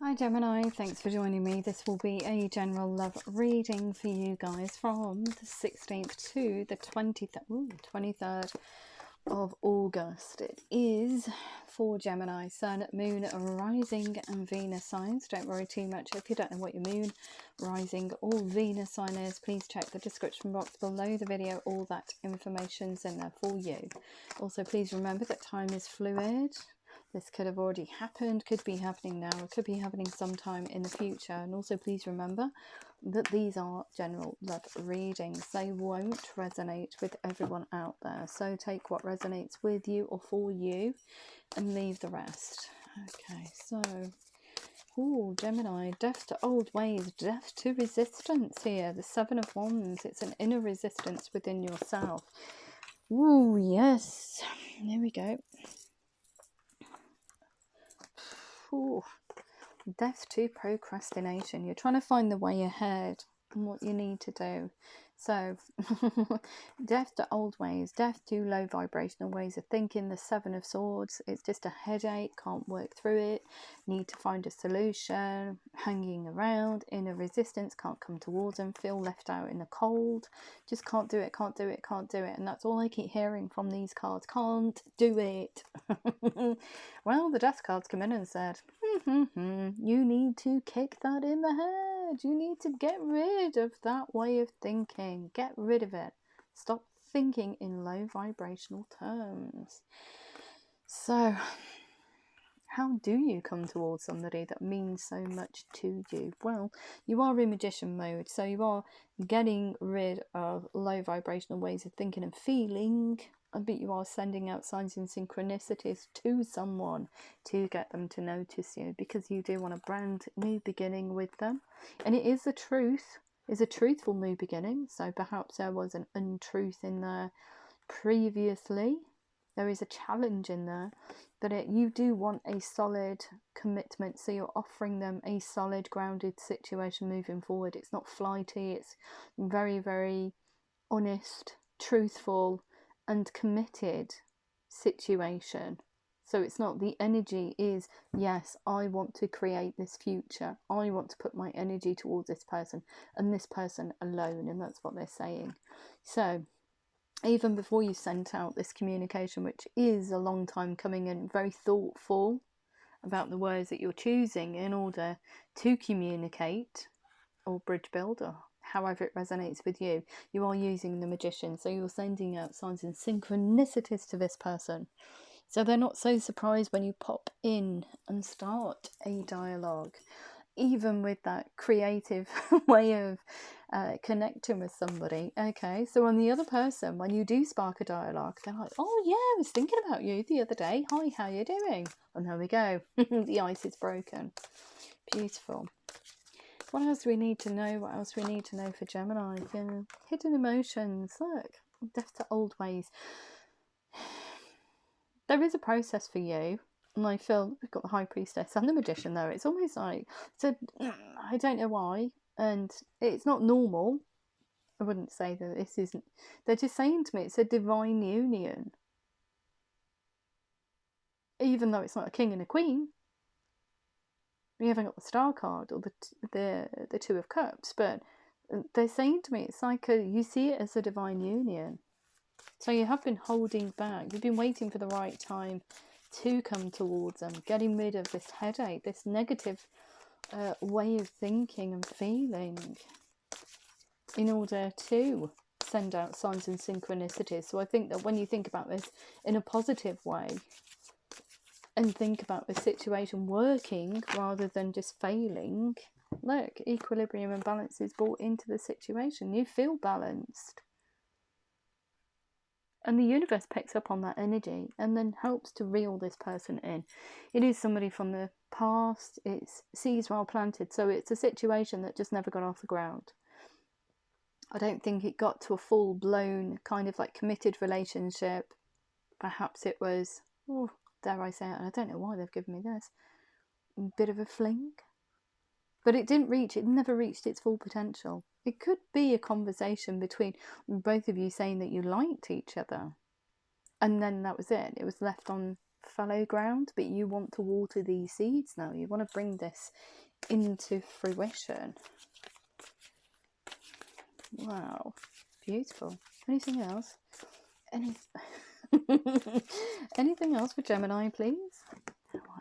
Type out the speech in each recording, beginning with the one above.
Hi Gemini, thanks for joining me. This will be a general love reading for you guys from the 16th to the 23rd of August. It is for Gemini, Sun, Moon, Rising and Venus signs. Don't worry too much if you don't know what your Moon, Rising or Venus sign is. Please check the description box below the video. All that information's in there for you. Also, please remember that time is fluid. This could have already happened, could be happening now, or could be happening sometime in the future. And also please remember that these are general love readings. They won't resonate with everyone out there. So take what resonates with you or for you and leave the rest. Okay, so, Gemini, death to old ways, death to resistance here. The Seven of Wands, it's an inner resistance within yourself. Ooh, yes. There we go. Ooh, death to procrastination. You're trying to find the way ahead and what you need to do. So, death to old ways, death to low vibrational ways of thinking. The Seven of Swords, it's just a headache, can't work through it, need to find a solution, hanging around, inner resistance, can't come towards them, feel left out in the cold, just can't do it, can't do it, can't do it. And that's all I keep hearing from these cards, can't do it. Well, the death cards come in and said, you need to kick that in the head. You need to get rid of that way of thinking. Get rid of it. Stop thinking in low vibrational terms. So, how do you come towards somebody that means so much to you? Well, you are in magician mode, so you are getting rid of low vibrational ways of thinking and feeling. But you are sending out signs and synchronicities to someone to get them to notice you, because you do want a brand new beginning with them. And it is the truth, is a truthful new beginning. So perhaps there was an untruth in there previously. There is a challenge in there, but you do want a solid commitment. So you're offering them a solid, grounded situation moving forward. It's not flighty. It's very, very honest, truthful and committed situation. So it's not, the energy is, yes, I want to create this future. I want to put my energy towards this person and this person alone. And that's what they're saying. So even before you sent out this communication, which is a long time coming and very thoughtful about the words that you're choosing in order to communicate or bridge build, or however it resonates with you, you are using the Magician. So you're sending out signs and synchronicities to this person, so they're not so surprised when you pop in and start a dialogue, even with that creative way of connecting with somebody. Okay, so on the other person, when you do spark a dialogue, they're like, oh yeah, I was thinking about you the other day, hi, how you doing? And there we go. The ice is broken. Beautiful. What else do we need to know? What else do we need to know for Gemini? Yeah. Hidden emotions. Look, death to old ways. There is a process for you. And I feel we've got the High Priestess and the Magician though. It's almost like, so I don't know why. And it's not normal. I wouldn't say that this isn't. They're just saying to me it's a divine union. Even though it's not a king and a queen. We haven't got the Star card or the Two of Cups, but they're saying to me it's like you see it as a divine union. So you have been holding back. You've been waiting for the right time to come towards them, getting rid of this headache, this negative way of thinking and feeling, in order to send out signs and synchronicities. So I think that when you think about this in a positive way, and think about the situation working rather than just failing, look, equilibrium and balance is brought into the situation. You feel balanced. And the universe picks up on that energy and then helps to reel this person in. It is somebody from the past. It's seeds well planted. So it's a situation that just never got off the ground. I don't think it got to a full-blown kind of like committed relationship. Perhaps it was, dare I say it, and I don't know why they've given me this, a bit of a fling. But it never reached its full potential. It could be a conversation between both of you saying that you liked each other. And then that was it. It was left on fallow ground, but you want to water these seeds now. You want to bring this into fruition. Wow, beautiful. Anything else? Anything else for Gemini, please?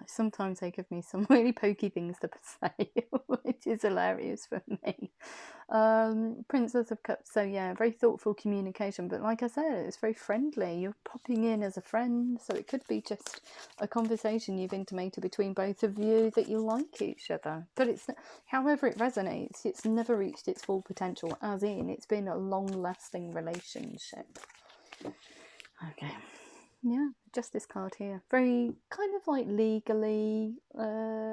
Sometimes they give me some really pokey things to say, which is hilarious for me. Princess of Cups, so yeah, very thoughtful communication, but like I said, it's very friendly. You're popping in as a friend, so it could be just a conversation you've intimated between both of you that you like each other. But it's, however it resonates, it's never reached its full potential, as in it's been a long-lasting relationship. Okay. Yeah, Justice card here. Very kind of like legally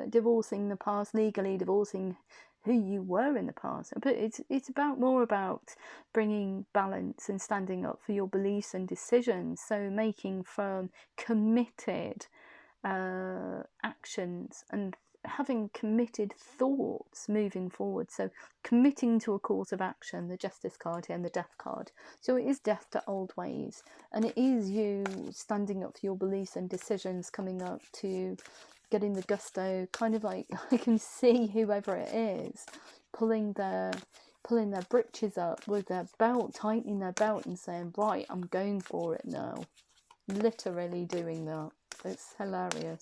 divorcing the past, legally divorcing who you were in the past. But it's about more about bringing balance and standing up for your beliefs and decisions. So making firm, committed actions and having committed thoughts moving forward. So committing to a course of action, the Justice card here and the Death card. So it is death to old ways, and it is you standing up for your beliefs and decisions, coming up to getting the gusto, kind of like, I can see whoever it is pulling their britches up with their belt, tightening their belt and saying, right, I'm going for it now. Literally doing that. It's hilarious.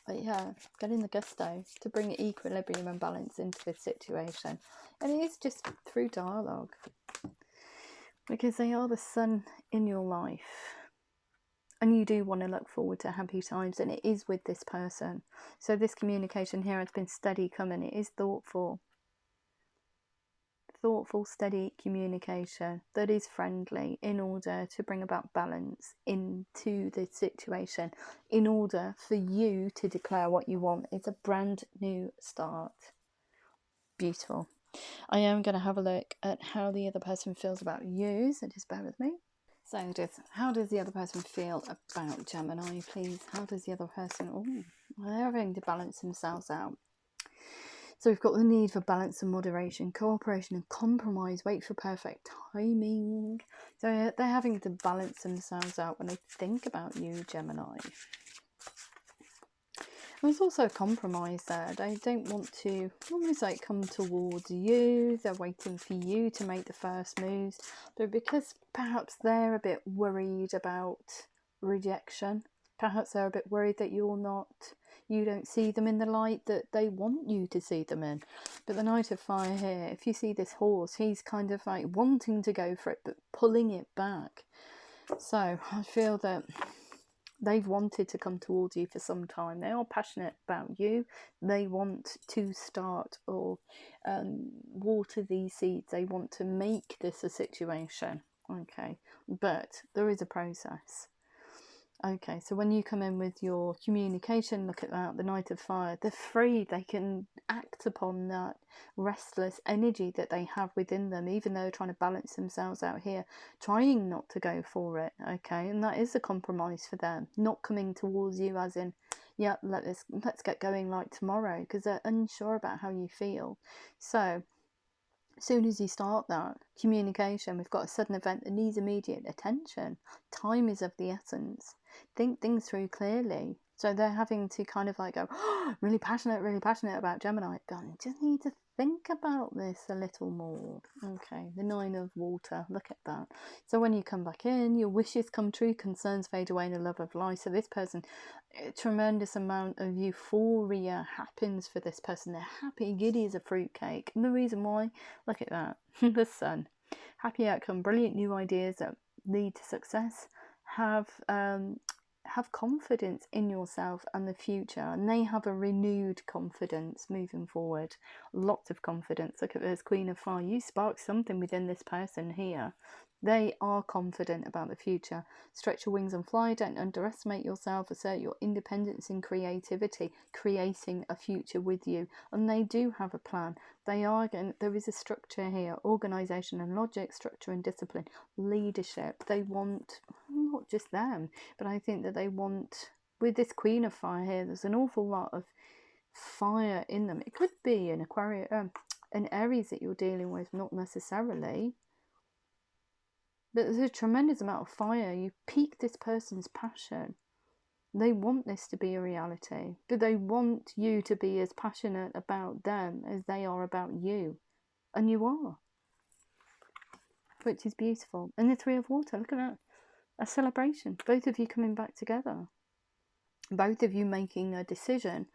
But yeah, getting the gusto to bring equilibrium and balance into this situation. And it is just through dialogue. Because they are the sun in your life. And you do want to look forward to happy times. And it is with this person. So this communication here has been steady coming. It is thoughtful. Thoughtful, steady communication that is friendly in order to bring about balance into the situation, in order for you to declare what you want. It's a brand new start. Beautiful. I am going to have a look at how the other person feels about you, so just bear with me. So how does the other person feel about Gemini, please? How does the other person, they're having to balance themselves out. So we've got the need for balance and moderation, cooperation and compromise, wait for perfect timing. So they're having to balance themselves out when they think about you, Gemini. There's also a compromise there. They don't want to almost like come towards you. They're waiting for you to make the first moves. But because perhaps they're a bit worried about rejection, perhaps they're a bit worried that you don't see them in the light that they want you to see them in. But the Knight of Fire here, if you see this horse, he's kind of like wanting to go for it, but pulling it back. So I feel that they've wanted to come towards you for some time. They are passionate about you. They want to start or water these seeds. They want to make this a situation. Okay, but there is a process. Okay, so when you come in with your communication, look at that, the Knight of Fire, they're free. They can act upon that restless energy that they have within them, even though they're trying to balance themselves out here, trying not to go for it, okay? And that is a compromise for them, not coming towards you as in, yeah, let's get going like tomorrow, because they're unsure about how you feel. So as soon as you start that communication, we've got a sudden event that needs immediate attention. Time is of the essence. Think things through clearly. So they're having to kind of like go, really passionate about Gemini. But I just need to think about this a little more. Okay, the 9 of Water, look at that. So when you come back in, your wishes come true, concerns fade away, and the love of life. So this person, a tremendous amount of euphoria happens for this person. They're happy, giddy as a fruitcake. And the reason why, look at that, the Sun. Happy outcome, brilliant new ideas that lead to success. Have confidence in yourself and the future, and they have a renewed confidence moving forward. Lots of confidence. Look at this Queen of Fire. You spark something within this person here. They are confident about the future. Stretch your wings and fly. Don't underestimate yourself. Assert your independence and creativity, creating a future with you. And they do have a plan. There is a structure here, organisation and logic, structure and discipline, leadership. They want, not just them, but I think that they want, with this Queen of Fire here, there's an awful lot of fire in them. It could be an Aquarius, an Aries that you're dealing with, not necessarily. But there's a tremendous amount of fire. You pique this person's passion. They want this to be a reality, but they want you to be as passionate about them as they are about you. And you are, which is beautiful. And the Three of Water, look at that. A celebration. Both of you coming back together. Both of you making a decision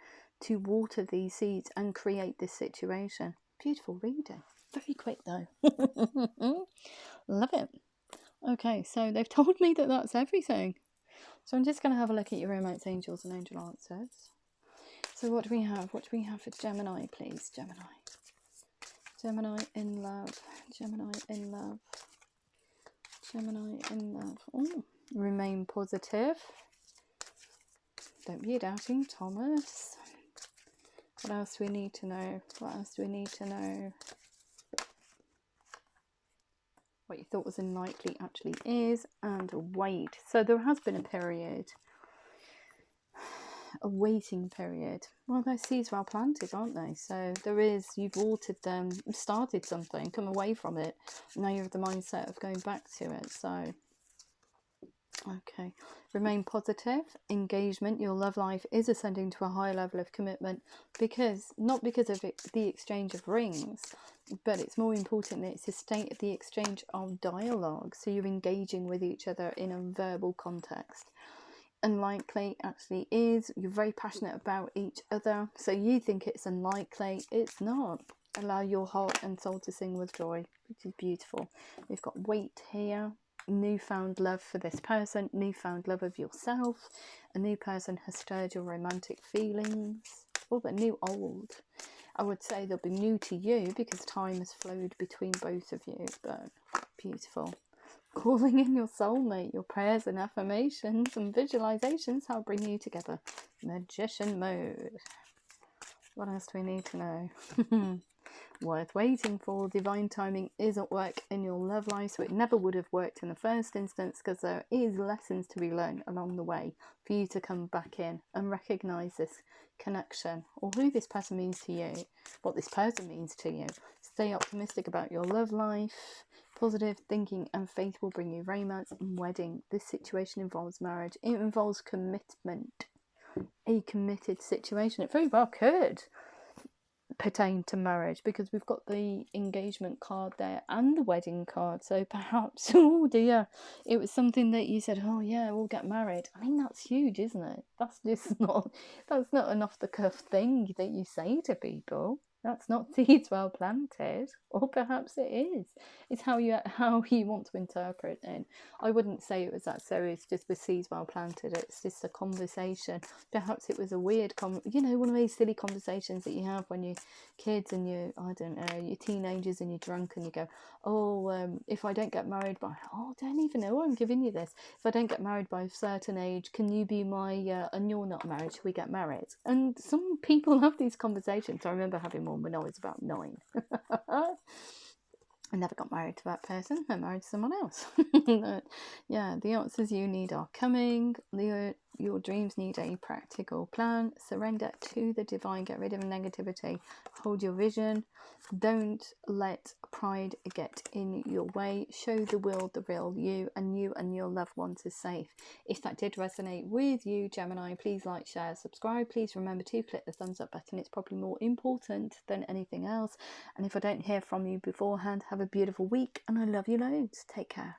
to water these seeds and create this situation. Beautiful reading. Very quick though. Love it. Okay, so they've told me that that's everything. So I'm just going to have a look at your romance angels and angel answers. So what do we have? What do we have for Gemini, please? Gemini. Gemini in love. Gemini in love. Gemini in love. Oh, remain positive. Don't be a doubting Thomas. What else do we need to know? What else do we need to know? What you thought was unlikely actually is, and wait. So there has been a period, a waiting period. Well, those seeds well planted, aren't they? So there is, you've watered them, started something, come away from it. Now you have the mindset of going back to it. So, okay. Remain positive. Engagement. Your love life is ascending to a higher level of commitment because, not because of the exchange of rings, but it's more important that it's a state of the exchange of dialogue. So you're engaging with each other in a verbal context. Unlikely actually is, you're very passionate about each other. So you think it's unlikely. It's not. Allow your heart and soul to sing with joy, which is beautiful. We've got weight here. Newfound love for this person, newfound love of yourself. A new person has stirred your romantic feelings. Oh, but new old. I would say they'll be new to you because time has flowed between both of you, but beautiful. Calling in your soulmate, your prayers and affirmations and visualizations help bring you together. Magician mode. What else do we need to know? Worth waiting for. Divine timing is at work in your love life, so it never would have worked in the first instance because there is lessons to be learned along the way for you to come back in and recognize this connection or who this person means to you, what this person means to you. Stay optimistic about your love life. Positive thinking and faith will bring you romance and wedding. This situation involves marriage. It involves commitment. A committed situation. It very well could pertain to marriage because we've got the engagement card there and the wedding card. So perhaps, oh dear, it was something that you said, oh yeah, we'll get married. I mean, that's huge, isn't it? That's just not, that's not an off the cuff thing that you say to people. That's not seeds well planted, or perhaps it is. It's how you want to interpret it. I wouldn't say it was that serious, just with seeds well planted. It's just a conversation. Perhaps it was a weird, one of those silly conversations that you have when you're kids and I don't know, you're teenagers and you're drunk and you go, oh, if I don't get married by, I don't even know, I'm giving you this. If I don't get married by a certain age, can you be my, and you're not married, should we get married? And some people have these conversations. I remember having one when I was about 9. I never got married to that person. I married someone else. But, yeah, the answers you need are coming. Your dreams need a practical plan. Surrender to the divine. Get rid of negativity. Hold your vision. Don't let pride get in your way. Show the world the real you and your loved ones are safe. If that did resonate with you, Gemini, please like, share, subscribe. Please remember to click the thumbs up button. It's probably more important than anything else. And if I don't hear from you beforehand, have a beautiful week and I love you loads. Take care.